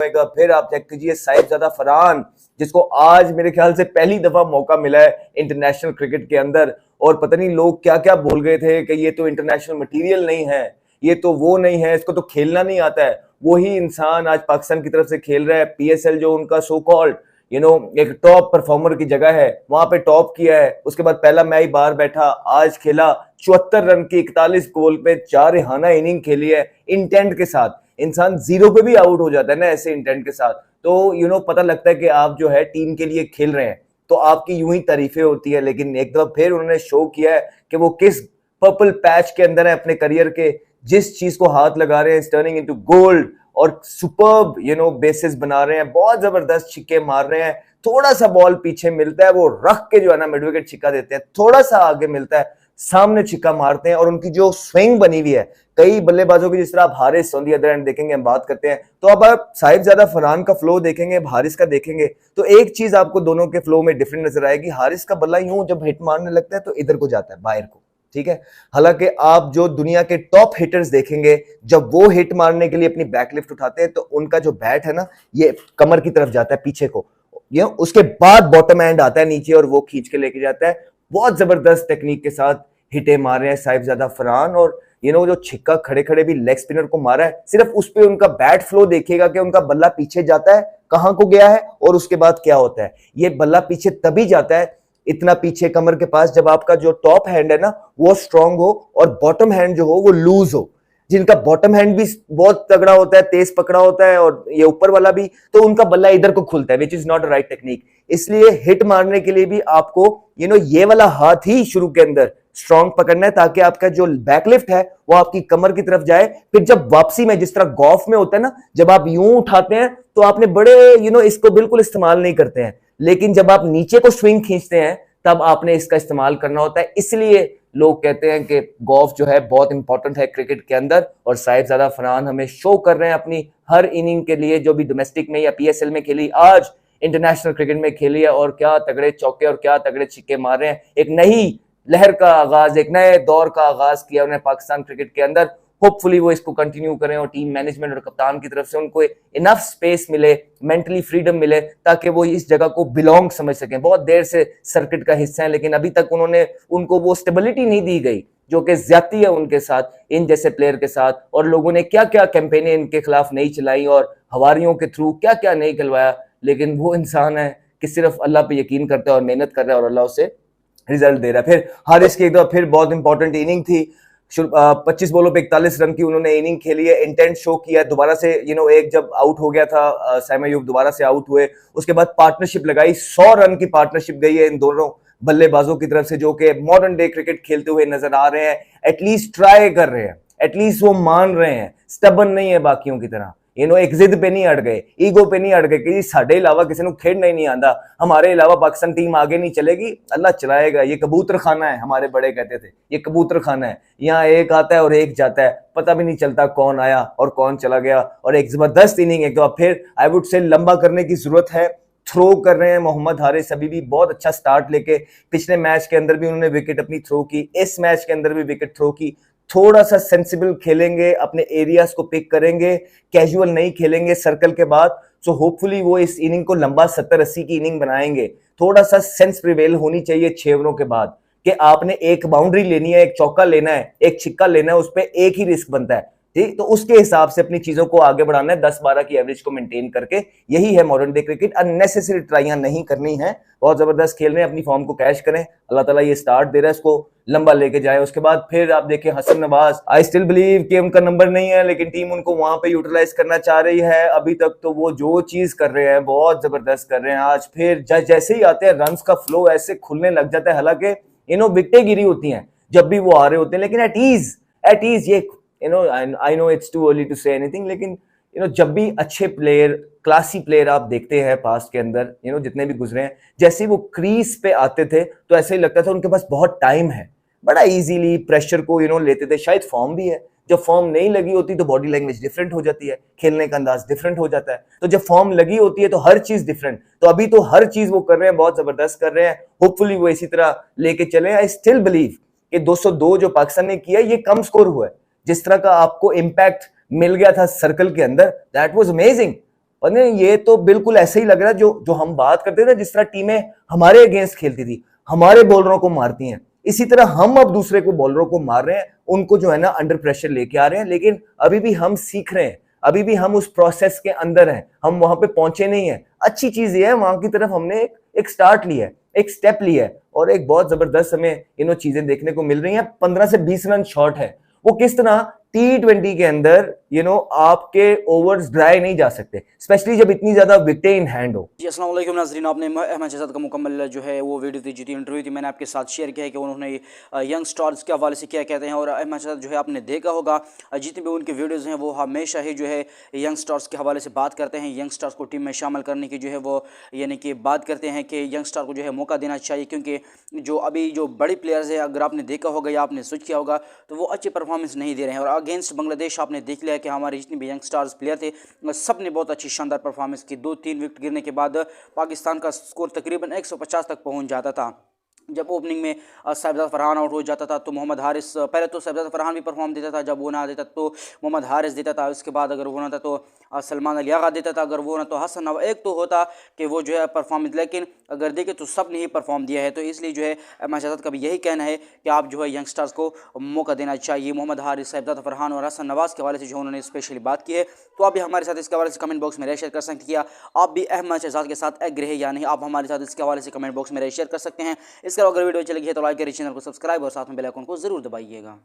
फिर आप चेक कीजिए साहिबजादा फरहान, जिसको आज मेरे ख्याल से पहली दफा मौका मिला है इंटरनेशनल क्रिकेट के अंदर, और पता नहीं लोग क्या क्या बोल गए थे कि ये तो इंटरनेशनल मटेरियल नहीं है, ये तो वो नहीं है, इसको तो खेलना नहीं आता है। वही इंसान आज पाकिस्तान की तरफ से खेल रहा है। पीएसएल जो उनका सो कॉल्ड एक टॉप परफॉर्मर की जगह है, वहां पे टॉप किया है। उसके बाद पहला मैं ही बाहर बैठा, आज खेला 74 रन की 41 गोल पे 4 रिहाना इनिंग खेली है इंटेंट के साथ। इंसान जीरो पे भी आउट हो जाता है ना ऐसे इंटेंट के साथ, तो पता लगता है कि आप जो है टीम के लिए खेल रहे हैं, तो आपकी यूं ही तारीफें होती है। लेकिन एक दफा फिर उन्होंने शो किया है कि वो किस पर्पल पैच के अंदर है अपने करियर के, जिस चीज को हाथ लगा रहे हैं टर्निंग इनटू गोल्ड, और सुपर्ब बेसिस बना रहे हैं, बहुत जबरदस्त छिक्के मार रहे हैं। थोड़ा सा बॉल पीछे मिलता है, वो रख के जो है ना मिड विकेट छिक्का देते हैं, थोड़ा सा आगे मिलता है, सामने छिक्का मारते हैं। और उनकी जो स्विंग बनी हुई है कई बल्लेबाजों की, जिस तरह आप Haris on the other and देखेंगे, हम बात करते हैं, तो अब आप साहिबजादा फरहान का फ्लो देखेंगे, हारिस का देखेंगे, तो एक चीज आपको दोनों के फ्लो में डिफरेंट नजर आएगी। हारिस का बल्ला यूं जब हिट मारने लगता है तो इधर को जाता है, बाहर को, ठीक है। हालांकि आप जो दुनिया के टॉप हिटर्स देखेंगे, जब वो हिट मारने के लिए अपनी बैकलिफ्ट उठाते हैं तो उनका जो बैट है ना, ये कमर की तरफ जाता है पीछे को, उसके बाद बॉटम एंड आता है नीचे और वो खींच के लेके जाता है। बहुत जबरदस्त टेक्निक के साथ हिटे मारे हैं साहिबजादा फरहान, और जो छिक्का खड़े खड़े भी लेग स्पिनर को मारा है, सिर्फ उस पे उनका बैट फ्लो देखिएगा कि उनका बल्ला पीछे जाता है, कहां को गया है और उसके बाद क्या होता है। ये बल्ला पीछे तभी जाता है, इतना पीछे कमर के पास, जब आपका जो टॉप हैंड है ना वो स्ट्रांग हो और बॉटम हैंड जो हो वो लूज हो। जिनका बॉटम हैंड भी बहुत तगड़ा होता है, तेज पकड़ा होता है, और ये ऊपर वाला भी, तो उनका बल्ला इधर को खुलता है, which is not right technique. इसलिए हिट मारने के लिए भी आपको ये वाला हाथ ही शुरू के अंदर स्ट्रांग पकड़ना है, ताकि आपका जो बैकलिफ्ट है वो आपकी कमर की तरफ जाए। फिर जब वापसी में, जिस तरह गोल्फ में होता है ना, जब आप यूं उठाते हैं तो आपने बड़े इसको बिल्कुल इस्तेमाल नहीं करते हैं, लेकिन जब आप नीचे को स्विंग खींचते हैं तब आपने इसका इस्तेमाल करना होता है। इसलिए लोग कहते हैं कि गोल्फ जो है बहुत इंपॉर्टेंट है क्रिकेट के अंदर, और साहिबजादा फरहान हमें शो कर रहे हैं अपनी हर इनिंग के लिए, जो भी डोमेस्टिक में या पीएसएल में खेली, आज इंटरनेशनल क्रिकेट में खेली है, और क्या तगड़े चौके और क्या तगड़े छिक्के मार रहे हैं। एक नई लहर का आगाज, एक नए दौर का आगाज किया उन्हें पाकिस्तान क्रिकेट के अंदर। होपफुली वो इसको कंटिन्यू करें और टीम मैनेजमेंट और कप्तान की तरफ से उनको इनफ स्पेस मिले, मेंटली फ्रीडम मिले, ताकि वो इस जगह को बिलोंग समझ सकें। बहुत देर से सर्किट का हिस्सा है, लेकिन अभी तक उनको वो स्टेबिलिटी नहीं दी गई जो कि ज्यादती है उनके साथ, इन जैसे प्लेयर के साथ। और लोगों ने क्या क्या कैंपेनें इनके खिलाफ नहीं चलाई और हवारियों के थ्रू क्या क्या नहीं करवाया, लेकिन वो इंसान है कि सिर्फ अल्लाह पे यकीन करता है और मेहनत कर रहा है और अल्लाह उसे रिजल्ट दे रहा है। फिर हारिस की एक दफा फिर बहुत इंपॉर्टेंट इनिंग थी, 25 बॉलों पे 41 रन की उन्होंने इनिंग खेली है, इंटेंट शो किया दोबारा से। एक जब आउट हो गया था साइम अयूब, दोबारा से आउट हुए, उसके बाद पार्टनरशिप लगाई, 100 रन की पार्टनरशिप गई है इन दोनों बल्लेबाजों की तरफ से, जो कि मॉडर्न डे क्रिकेट खेलते हुए नजर आ रहे हैं। एटलीस्ट ट्राई कर रहे हैं, एटलीस्ट वो मान रहे हैं, स्टबन नहीं है बाकियों की तरह, एक जिद पे नहीं अड़ गए, ईगो पे नहीं अड़ गए कि साढ़े अलावा किसी को खेलना ही नहीं आता, हमारे अलावा पाकिस्तान टीम आगे नहीं चलेगी, अल्लाह चलाएगा। ये कबूतर खाना है, हमारे बड़े कहते थे, ये कबूतर खाना है, यहाँ एक आता है और एक जाता है, पता भी नहीं चलता कौन आया और कौन चला गया। और एक जबरदस्त इनिंग एक बार फिर आई वुड से लंबा करने की जरूरत है, थ्रो कर रहे हैं मोहम्मद हारिस अभी भी बहुत अच्छा स्टार्ट लेके। पिछले मैच के अंदर भी उन्होंने विकेट अपनी थ्रो की, इस मैच के अंदर भी विकेट थ्रो की। थोड़ा सा सेंसिबल खेलेंगे, अपने एरियाज को पिक करेंगे, कैजुअल नहीं खेलेंगे सर्कल के बाद, सो होपफुली वो इस इनिंग को लंबा 70-80 की इनिंग बनाएंगे। थोड़ा सा सेंस प्रिवेल होनी चाहिए 6 ओवरों के बाद कि आपने एक बाउंड्री लेनी है, एक चौका लेना है, एक छिक्का लेना है, उस पर एक ही रिस्क बनता है, ठीक। तो उसके हिसाब से अपनी चीजों को आगे बढ़ाना है, 10-12 की एवरेज को मेंटेन करके। यही है मॉडर्न डे क्रिकेट, अननेसेसरी ट्राइयां नहीं करनी है, बहुत जबरदस्त खेल रहे हैं, अपनी फॉर्म को कैश करें, अल्लाह ताला ये स्टार्ट दे रहा है, इसको लंबा लेके जाए। उसके बाद फिर आप देखें Hasan Nawaz, I still believe कि उनका नंबर नहीं है, लेकिन टीम उनको वहां पे यूटिलाइज करना चाह रही है। अभी तक तो वो जो चीज कर रहे हैं बहुत जबरदस्त कर रहे हैं। आज फिर जैसे ही आते हैं रन्स का फ्लो ऐसे खुलने लग जाता है, हालांकि विकेटें गिरी होती हैं जब भी वो आ रहे होते हैं, लेकिन एट ईज ये I know it's too early to say anything, लेकिन जब भी अच्छे प्लेयर, क्लासी प्लेयर आप देखते हैं पास्ट के अंदर, जितने भी गुजरे हैं, जैसे वो क्रीज पे आते थे तो ऐसे ही लगता था उनके पास बहुत टाइम है, बड़ा इजीली प्रेशर को लेते थे। शायद फॉर्म भी है, जब फॉर्म नहीं लगी होती तो बॉडी लैंग्वेज डिफरेंट हो जाती है, खेलने का अंदाज डिफरेंट हो जाता है, तो जब फॉर्म लगी होती है तो हर चीज डिफरेंट। तो अभी तो हर चीज वो कर रहे हैं, बहुत जबरदस्त कर रहे हैं, होपफुली वो इसी तरह लेके चले। आई स्टिल बिलीव कि 202 जो पाकिस्तान ने किया ये कम स्कोर हुआ है, जिस तरह का आपको इंपैक्ट मिल गया था सर्कल के अंदर, दैट वाज अमेजिंग। और नहीं, ये तो बिल्कुल ऐसे ही लग रहा है जो हम बात करते थे ना, जिस तरह टीमें हमारे अगेंस्ट खेलती थी, हमारे बॉलरों को मारती हैं, इसी तरह हम अब दूसरे को बॉलरों को मार रहे हैं, उनको जो है ना अंडर प्रेशर लेके आ रहे हैं। लेकिन अभी भी हम सीख रहे हैं, अभी भी हम उस प्रोसेस के अंदर हैं, हम वहां पे पहुंचे नहीं है। अच्छी चीज ये है, वहां की तरफ हमने एक स्टार्ट लिया है, एक स्टेप लिया है, और एक बहुत जबरदस्त हमें इन चीजें देखने को मिल रही हैं। 15 से 20 रन शॉट है, वो किस तरह T20 के अंदर आपके ओवर्स ड्राई नहीं जा सकते, स्पेशली जब इतनी ज्यादा विकेटें इन हैंड हो। जी अस्सलाम वालेकुम नाज़रीन, आपने अहमद शहजाद का मुकम्मल जो है वो वीडियो थी, जो थी इंटरव्यू थी, मैंने आपके साथ शेयर किया है कि उन्होंने यंग स्टार्स के हवाले से क्या कहते हैं। और अहमद शहजाद जो है आपने देखा होगा, जितनी भी उनकी वीडियोज़ हैं वो हमेशा ही जो है यंग स्टार्स के हवाले से बात करते हैं, यंग स्टार्स को टीम में शामिल करने की जो है वो यानी कि बात करते हैं कि यंग स्टार को जो है मौका देना चाहिए, क्योंकि जो अभी जो बड़ी प्लेयर्स हैं, अगर आपने देखा होगा या आपने स्विच किया होगा, तो वो अच्छी परफॉर्मेंस नहीं दे रहे हैं। और अगेंस्ट बांग्लादेश आपने देख लिया है कि हमारे जितने भी यंग स्टार्स प्लेयर थे सब ने बहुत अच्छी शानदार परफॉर्मेंस की। 2-3 विकेट गिरने के बाद पाकिस्तान का स्कोर तकरीबन 150 तक पहुंच जाता था। जब ओपनिंग में साहिबजादा फरहान आउट हो जाता था तो मोहम्मद हारिस, पहले तो साहिबजादा फरहान भी परफॉर्म देता था, जब वो ना देता तो मोहम्मद हारिस देता था, उसके बाद अगर वो ना था तो सलमान अली आगा देता था, अगर वो ना तो हसन नवाज। एक तो होता कि वो जो है परफॉर्मेंस, लेकिन अगर देखें तो सब ने ही परफॉर्म दिया है। तो इसलिए जो है अहमद शहजाद का भी यही कहना है कि आप जो है यंगस्टर्स को मौका देना चाहिए। मोहम्मद हारिस, साहिबजादा फरहान और हसन नवाज के हवाले से जो उन्होंने स्पेशली बात की है, तो आप भी हमारे साथ इसके हवाले से कमेंट बॉक्स में राय शेयर कर सकते हैं। आप भी अहमद शहजाद के साथ एग्री है या नहीं, आप हमारे साथ इसके हवाले से कमेंट बॉक्स में राय शेयर कर सकते हैं। इसके अलावा अगर वीडियो चलेगी तो लाइक करिए, चैनल को सब्सक्राइब और साथ में बेल आइकन को जरूर दबाइएगा।